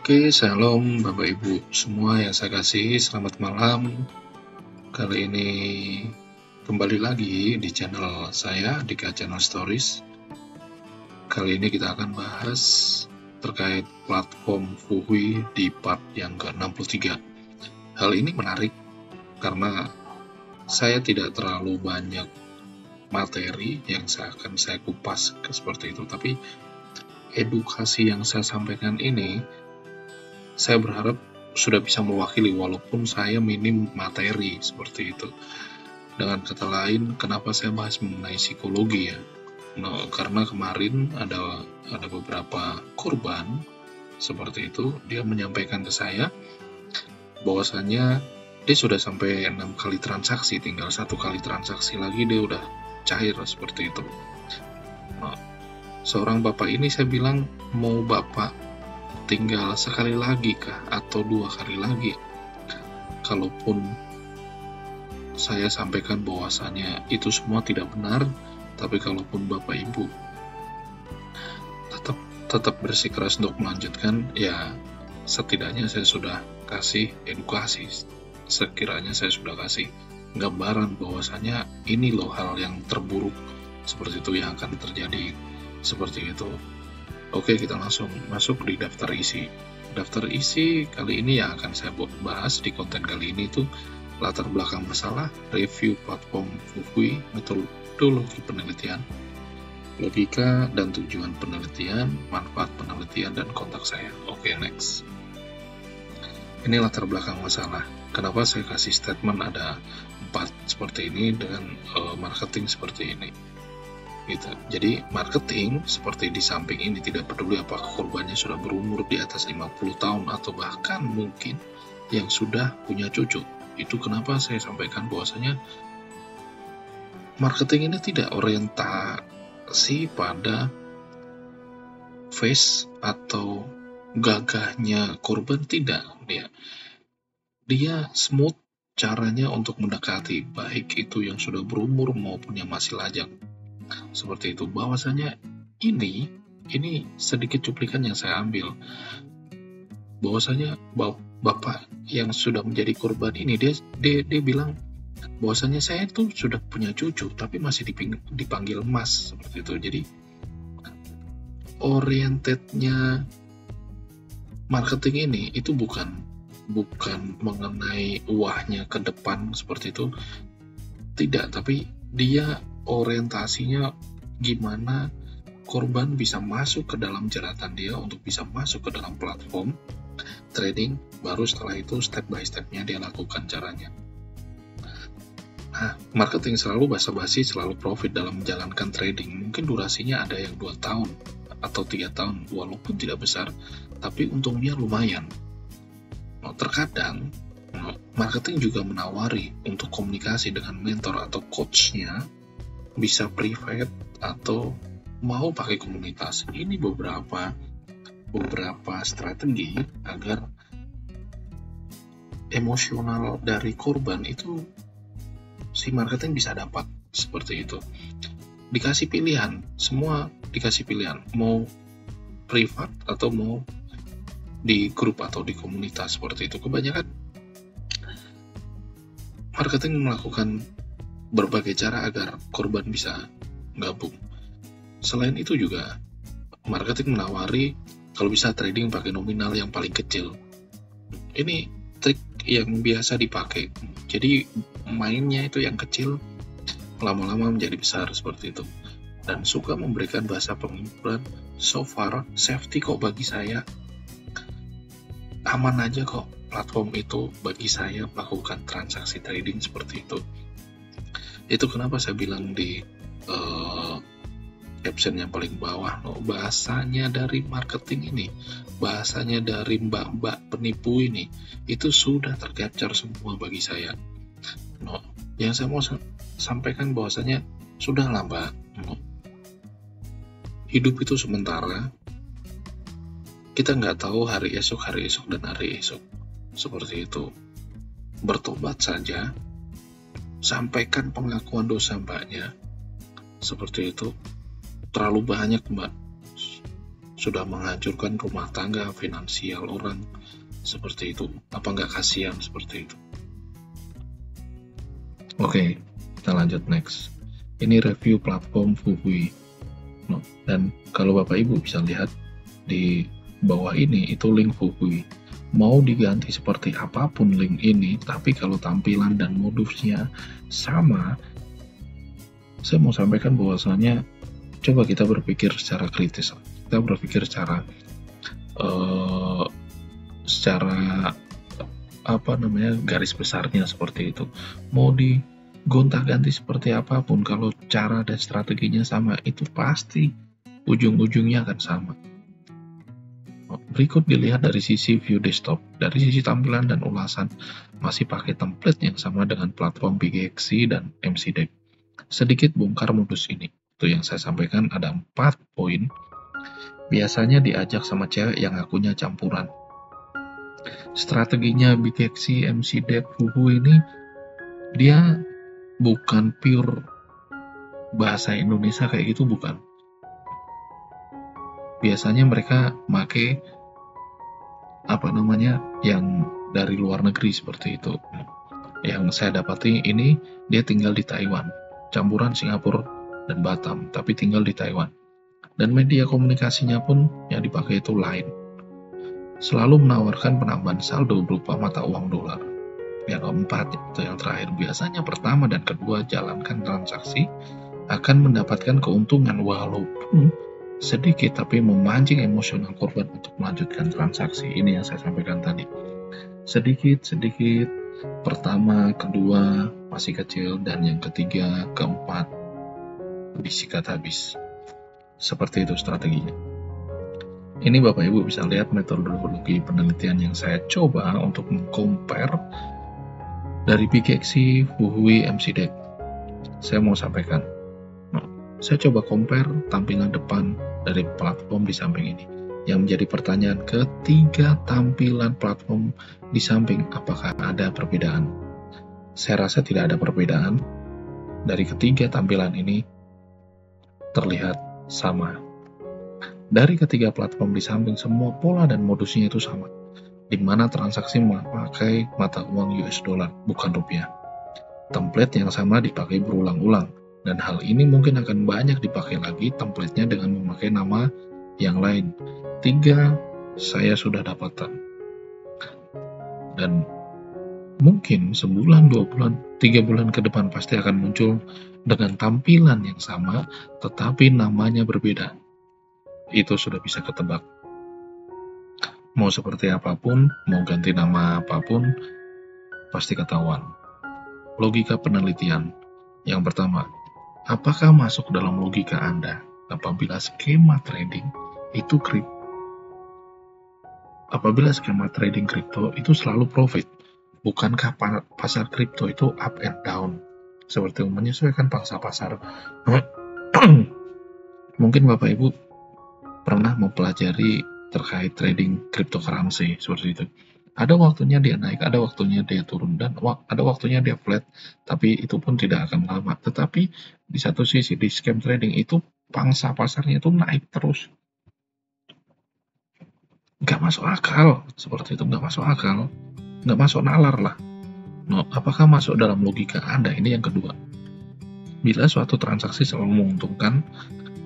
Oke, shalom Bapak Ibu semua yang saya kasihi, selamat malam. Kali ini kembali lagi di channel saya, Dika Channel Stories. Kali ini kita akan bahas terkait platform Fuhui di part yang ke-63. Hal ini menarik karena saya tidak terlalu banyak materi yang akan saya kupas seperti itu, tapi edukasi yang saya sampaikan ini saya berharap sudah bisa mewakili walaupun saya minim materi seperti itu. Dengan kata lain, kenapa saya bahas mengenai psikologi ya? Karena kemarin ada beberapa korban seperti itu, dia menyampaikan ke saya bahwasannya dia sudah sampai 6 kali transaksi, tinggal 1 kali transaksi lagi dia udah cair seperti itu. Seorang bapak ini saya bilang, mau bapak tinggal sekali lagi kah atau 2 kali lagi? Kalaupun saya sampaikan bahwasannya itu semua tidak benar, tapi kalaupun Bapak Ibu tetap bersikeras untuk melanjutkan, ya setidaknya saya sudah kasih edukasi, sekiranya saya sudah kasih gambaran bahwasannya ini loh hal yang terburuk seperti itu yang akan terjadi seperti itu. Oke, kita langsung masuk di daftar isi. Daftar isi kali ini yang akan saya bahas di konten kali ini itu latar belakang masalah, review platform Fuhui, metodologi penelitian, logika dan tujuan penelitian, manfaat penelitian, dan kontak saya. Oke, next. Ini latar belakang masalah. Kenapa saya kasih statement ada 4 seperti ini dengan marketing seperti ini. Gitu. Jadi marketing seperti di samping ini tidak peduli apakah korbannya sudah berumur di atas 50 tahun atau bahkan mungkin yang sudah punya cucu. Itu kenapa saya sampaikan bahwasanya marketing ini tidak orientasi pada face atau gagahnya korban, tidak. Dia smooth caranya untuk mendekati, baik itu yang sudah berumur maupun yang masih lajang. Seperti itu, bahwasanya ini sedikit cuplikan yang saya ambil, bahwasanya bapak yang sudah menjadi korban ini dia bilang bahwasanya saya itu sudah punya cucu tapi masih dipanggil mas seperti itu. Jadi orientednya marketing ini itu bukan mengenai uahnya ke depan seperti itu, tidak, tapi dia orientasinya gimana korban bisa masuk ke dalam jeratan dia untuk bisa masuk ke dalam platform trading, baru setelah itu step by stepnya dia lakukan caranya. Nah, marketing selalu basa-basi, selalu profit dalam menjalankan trading. Mungkin durasinya ada yang 2 tahun atau 3 tahun, walaupun tidak besar, tapi untungnya lumayan. Terkadang marketing juga menawari untuk komunikasi dengan mentor atau coachnya, bisa private atau mau pakai komunitas. Ini beberapa strategi agar emosional dari korban itu si marketing bisa dapat seperti itu. Dikasih pilihan, semua dikasih pilihan, mau privat atau mau di grup atau di komunitas seperti itu. Kebanyakan marketing melakukan berbagai cara agar korban bisa gabung. Selain itu juga marketing menawari kalau bisa trading pakai nominal yang paling kecil. Ini trik yang biasa dipakai. Jadi mainnya itu yang kecil, lama-lama menjadi besar seperti itu. Dan suka memberikan bahasa penghiburan, so far safety kok bagi saya, aman aja kok platform itu bagi saya melakukan transaksi trading seperti itu. Itu kenapa saya bilang di caption yang paling bawah, bahasanya dari marketing ini, bahasanya dari mbak-mbak penipu ini, itu sudah tercapture semua bagi saya. Yang saya mau sampaikan bahwasanya sudahlah mbak, hidup itu sementara, kita nggak tahu hari esok dan hari esok seperti itu. Bertobat saja, sampaikan pengakuan dosa mbaknya seperti itu. Terlalu banyak mbak, sudah menghancurkan rumah tangga finansial orang seperti itu. Apa nggak kasihan seperti itu? Oke, kita lanjut next. Ini review platform Fuhui. Dan kalau Bapak Ibu bisa lihat di bawah ini itu link Fuhui. Mau diganti seperti apapun link ini, tapi kalau tampilan dan modusnya sama, saya mau sampaikan bahwasanya coba kita berpikir secara kritis. Kita berpikir secara garis besarnya seperti itu. Mau digonta-ganti seperti apapun, kalau cara dan strateginya sama, itu pasti ujung-ujungnya akan sama. Berikut dilihat dari sisi view desktop. Dari sisi tampilan dan ulasan, masih pakai template yang sama dengan platform BigXC dan MCDeck. Sedikit bongkar modus ini. Itu yang saya sampaikan, ada 4 poin. Biasanya diajak sama cewek yang akunnya campuran. Strateginya BigXC, MCDeck, Fuhui ini, dia bukan pure bahasa Indonesia kayak gitu, bukan. Biasanya mereka make yang dari luar negeri seperti itu. Yang saya dapati ini, dia tinggal di Taiwan, campuran Singapura dan Batam, tapi tinggal di Taiwan. Dan media komunikasinya pun yang dipakai itu lain. Selalu menawarkan penambahan saldo berupa mata uang dolar. Yang keempat, itu yang terakhir, biasanya pertama dan kedua jalankan transaksi akan mendapatkan keuntungan walaupun sedikit, tapi memancing emosional korban untuk melanjutkan transaksi. Ini yang saya sampaikan tadi. Sedikit, pertama, kedua masih kecil, dan yang ketiga, keempat disikat habis. Seperti itu strateginya. Ini Bapak Ibu bisa lihat metodologi penelitian yang saya coba untuk meng-compare dari BigXC, Fuhui, MCDeck. Saya mau sampaikan. Saya coba compare tampilan depan dari platform di samping ini. Yang menjadi pertanyaan, ketiga tampilan platform di samping, apakah ada perbedaan? Saya rasa tidak ada perbedaan. Dari ketiga tampilan ini terlihat sama. Dari ketiga platform di samping, semua pola dan modusnya itu sama, di mana transaksi memakai mata uang US dollar, bukan rupiah. Template yang sama dipakai berulang-ulang, dan hal ini mungkin akan banyak dipakai lagi template-nya dengan memakai nama yang lain. 3 saya sudah dapatkan. Dan mungkin sebulan, 2 bulan, 3 bulan ke depan pasti akan muncul dengan tampilan yang sama, tetapi namanya berbeda. Itu sudah bisa ketebak. Mau seperti apapun, mau ganti nama apapun, pasti ketahuan. Logika penelitian. Yang pertama, apakah masuk dalam logika Anda apabila skema trading itu apabila skema trading kripto itu selalu profit? Bukankah pasar kripto itu up and down seperti menyesuaikan pangsa pasar? Mungkin Bapak Ibu pernah mempelajari terkait trading cryptocurrency seperti itu. Ada waktunya dia naik, ada waktunya dia turun, dan ada waktunya dia flat, tapi itu pun tidak akan lama. Tetapi di satu sisi di scam trading itu pangsa pasarnya itu naik terus. Nggak masuk akal, seperti itu nggak masuk akal, nggak masuk nalar lah. Apakah masuk dalam logika Anda? Ini yang kedua. Bila suatu transaksi selalu menguntungkan,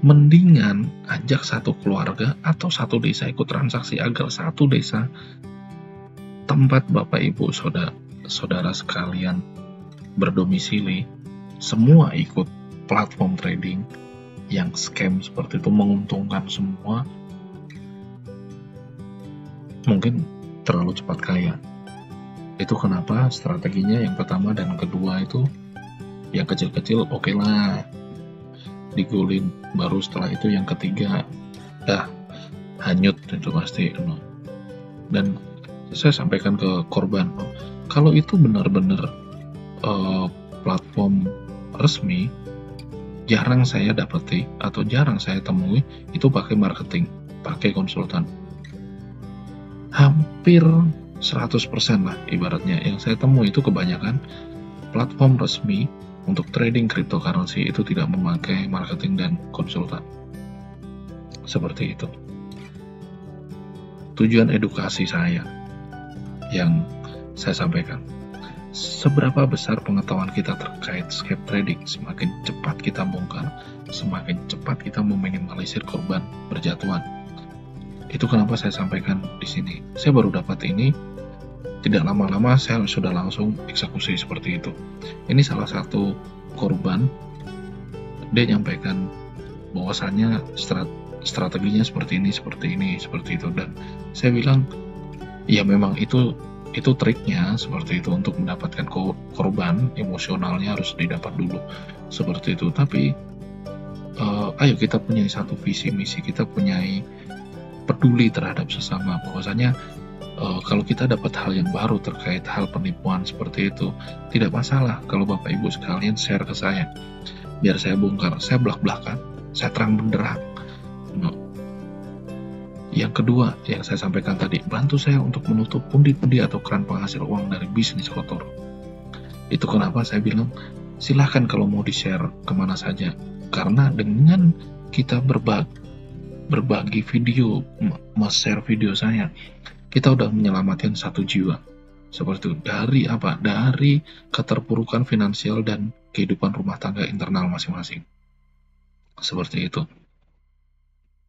mendingan ajak satu keluarga atau satu desa ikut transaksi agar satu desa tempat Bapak Ibu saudara sekalian berdomisili semua ikut platform trading yang scam seperti itu, menguntungkan semua, mungkin terlalu cepat kaya. Itu kenapa strateginya yang pertama dan kedua itu yang kecil-kecil oke lah digulin, baru setelah itu yang ketiga hanyut itu pasti. Dan saya sampaikan ke korban, kalau itu benar-benar platform resmi, jarang saya dapati atau jarang saya temui itu pakai marketing, pakai konsultan. Hampir 100% lah ibaratnya yang saya temui itu kebanyakan platform resmi untuk trading cryptocurrency itu tidak memakai marketing dan konsultan. Seperti itu. tujuan edukasi saya yang saya sampaikan. Seberapa besar pengetahuan kita terkait scam trading, semakin cepat kita bongkar, semakin cepat kita meminimalisir korban berjatuhan. Itu kenapa saya sampaikan di sini. Saya baru dapat ini, tidak lama-lama saya sudah langsung eksekusi seperti itu. Ini salah satu korban, dia nyampaikan bahwasannya strateginya seperti ini, seperti itu. Dan saya bilang, ya memang itu triknya seperti itu, untuk mendapatkan korban emosionalnya harus didapat dulu seperti itu. Tapi ayo kita punya satu visi misi, kita punya peduli terhadap sesama, bahwasanya kalau kita dapat hal yang baru terkait hal penipuan seperti itu, tidak masalah kalau Bapak Ibu sekalian share ke saya, biar saya bongkar, saya belak-belakan, saya terang benderang. Yang kedua yang saya sampaikan tadi, bantu saya untuk menutup pundi-pundi atau keran penghasil uang dari bisnis kotor. Itu kenapa saya bilang silahkan kalau mau di-share kemana saja, karena dengan kita berbagi video, share video saya, kita udah menyelamatkan satu jiwa. Seperti itu. Dari apa? Dari keterpurukan finansial dan kehidupan rumah tangga internal masing-masing. Seperti itu.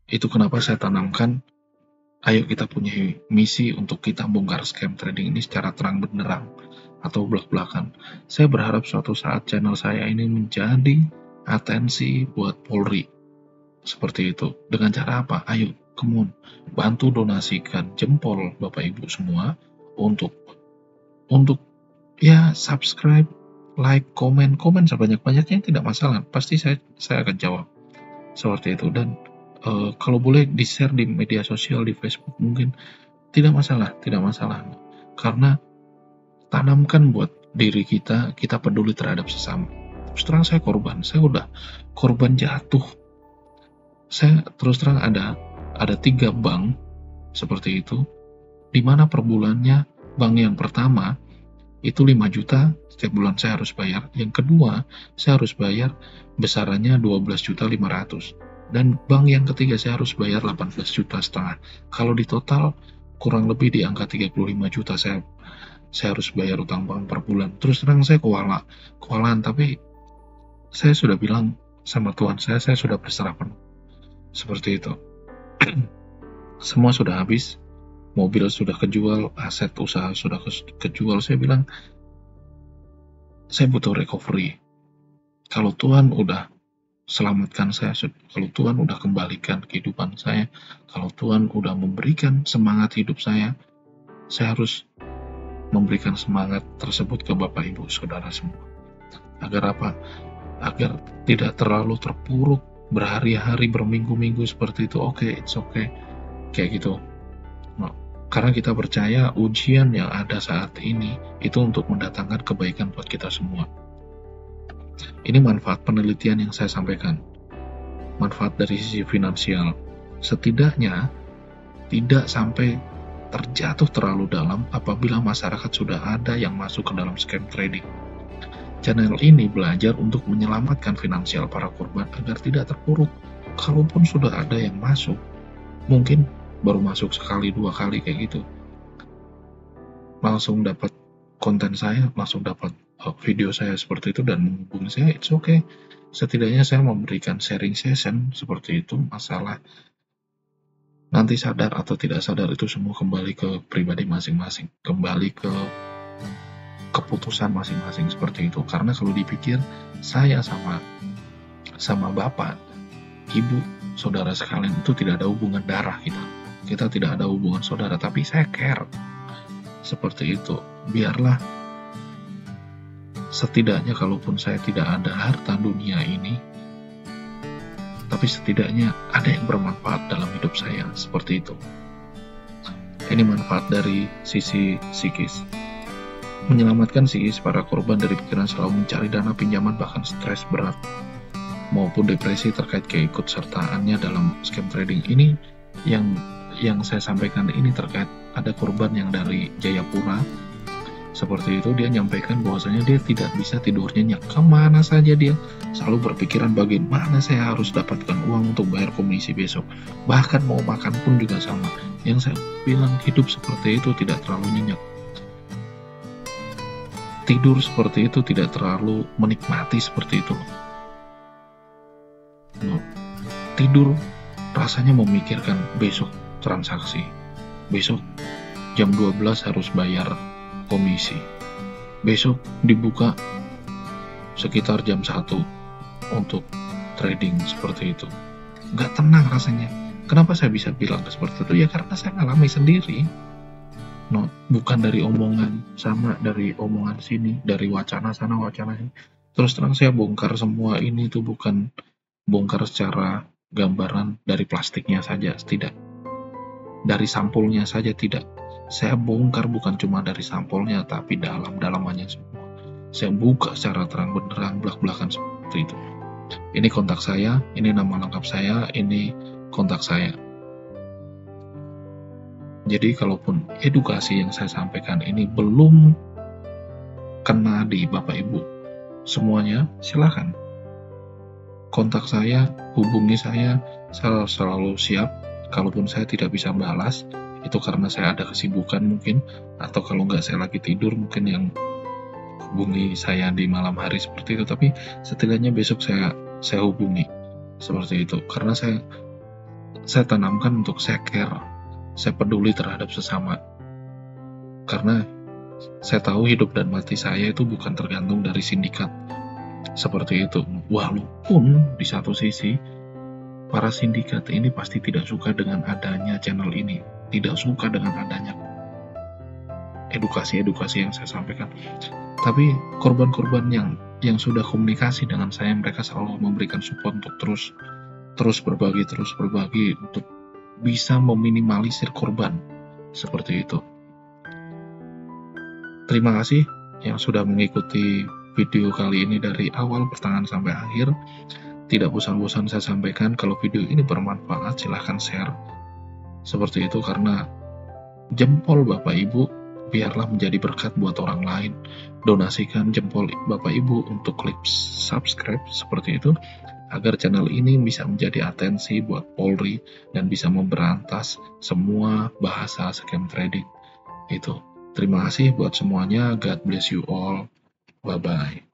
Itu kenapa saya tanamkan, ayo kita punya misi untuk kita bongkar scam trading ini secara terang benderang atau belak-belakan. Saya berharap suatu saat channel saya ini menjadi atensi buat Polri. Seperti itu. Dengan cara apa? Ayo, come on, bantu donasikan jempol Bapak Ibu semua untuk ya subscribe, like, komen sebanyak-banyaknya, tidak masalah. Pasti saya akan jawab. Seperti itu. Dan kalau boleh di-share di media sosial, di Facebook mungkin, tidak masalah. Karena tanamkan buat diri kita peduli terhadap sesama. Terus terang saya korban, saya udah korban jatuh. Saya terus terang ada 3 bank seperti itu, di mana per bulannya bank yang pertama itu 5 juta setiap bulan saya harus bayar, yang kedua saya harus bayar besarannya 12.500.000, dan bank yang ketiga saya harus bayar 18,5 juta. Kalau di total kurang lebih di angka 35 juta saya harus bayar utang bank per bulan. Terus terang saya kewalahan, tapi saya sudah bilang sama Tuhan saya sudah berserah penuh. Seperti itu. Semua sudah habis, mobil sudah kejual, aset usaha sudah kejual. Saya bilang, saya butuh recovery. Kalau Tuhan udah selamatkan saya, kalau Tuhan udah kembalikan kehidupan saya, kalau Tuhan udah memberikan semangat hidup saya harus memberikan semangat tersebut ke Bapak Ibu Saudara semua. Agar apa? Agar tidak terlalu terpuruk berhari-hari, berminggu-minggu seperti itu. It's okay, kayak gitu. Karena kita percaya ujian yang ada saat ini itu untuk mendatangkan kebaikan buat kita semua. Ini manfaat penelitian yang saya sampaikan. Manfaat dari sisi finansial. Setidaknya tidak sampai terjatuh terlalu dalam apabila masyarakat sudah ada yang masuk ke dalam scam trading. Channel ini belajar untuk menyelamatkan finansial para korban agar tidak terpuruk. Kalaupun sudah ada yang masuk, mungkin baru masuk sekali 2 kali kayak gitu, langsung dapat konten saya, langsung dapat video saya seperti itu dan menghubungi saya, it's okay. Setidaknya saya memberikan sharing session seperti itu. Masalah nanti sadar atau tidak sadar itu semua kembali ke pribadi masing-masing, kembali ke keputusan masing-masing seperti itu. Karena kalau dipikir, saya sama bapak, ibu, saudara sekalian itu tidak ada hubungan darah kita tidak ada hubungan saudara, tapi saya care seperti itu. Biarlah setidaknya kalaupun saya tidak ada harta dunia ini, tapi setidaknya ada yang bermanfaat dalam hidup saya, seperti itu. Ini manfaat dari sisi psikis. Menyelamatkan psikis para korban dari pikiran selalu mencari dana pinjaman, bahkan stres berat maupun depresi terkait keikutsertaannya dalam scam trading. Ini yang saya sampaikan ini terkait ada korban yang dari Jayapura Seperti itu, dia nyampaikan bahwasanya dia tidak bisa tidur nyenyak. Kemana saja dia selalu berpikiran bagaimana saya harus dapatkan uang untuk bayar komisi besok. Bahkan mau makan pun juga sama. Yang saya bilang, hidup seperti itu tidak terlalu nyenyak. Tidur seperti itu tidak terlalu menikmati seperti itu. No. Tidur rasanya memikirkan besok transaksi. Besok jam 12 harus bayar komisi. Besok dibuka sekitar jam 1 untuk trading seperti itu. Nggak tenang rasanya. Kenapa saya bisa bilang seperti itu? Ya karena saya ngalami sendiri. No, bukan dari omongan sama, dari omongan sini, dari wacana sana, wacana sini. Terus terang saya bongkar semua ini tuh bukan bongkar secara gambaran dari plastiknya saja, tidak. Dari sampulnya saja tidak. Saya bongkar bukan cuma dari sampulnya, tapi dalam-dalamannya semua. Saya buka secara terang benderang, belak-belakan seperti itu. Ini kontak saya, ini nama lengkap saya, ini kontak saya. Jadi kalaupun edukasi yang saya sampaikan ini belum kena di Bapak Ibu semuanya, silakan kontak saya, hubungi saya selalu siap. Kalaupun saya tidak bisa balas, itu karena saya ada kesibukan mungkin, atau kalau nggak saya lagi tidur mungkin yang hubungi saya di malam hari seperti itu. Tapi setidaknya besok saya hubungi seperti itu, karena saya tanamkan untuk saya care, saya peduli terhadap sesama, karena saya tahu hidup dan mati saya itu bukan tergantung dari sindikat seperti itu. Walaupun di satu sisi para sindikat ini pasti tidak suka dengan adanya channel ini, tidak suka dengan adanya edukasi-edukasi yang saya sampaikan. Tapi korban-korban yang sudah komunikasi dengan saya, mereka selalu memberikan support untuk terus berbagi untuk bisa meminimalisir korban seperti itu. Terima kasih yang sudah mengikuti video kali ini dari awal pertengahan sampai akhir. Tidak bosan-bosan saya sampaikan, kalau video ini bermanfaat silahkan share seperti itu, karena jempol Bapak Ibu biarlah menjadi berkat buat orang lain. Donasikan jempol Bapak Ibu untuk klik subscribe seperti itu, agar channel ini bisa menjadi atensi buat Polri dan bisa memberantas semua bahasa scam trading itu. Terima kasih buat semuanya. God bless you all. Bye-bye.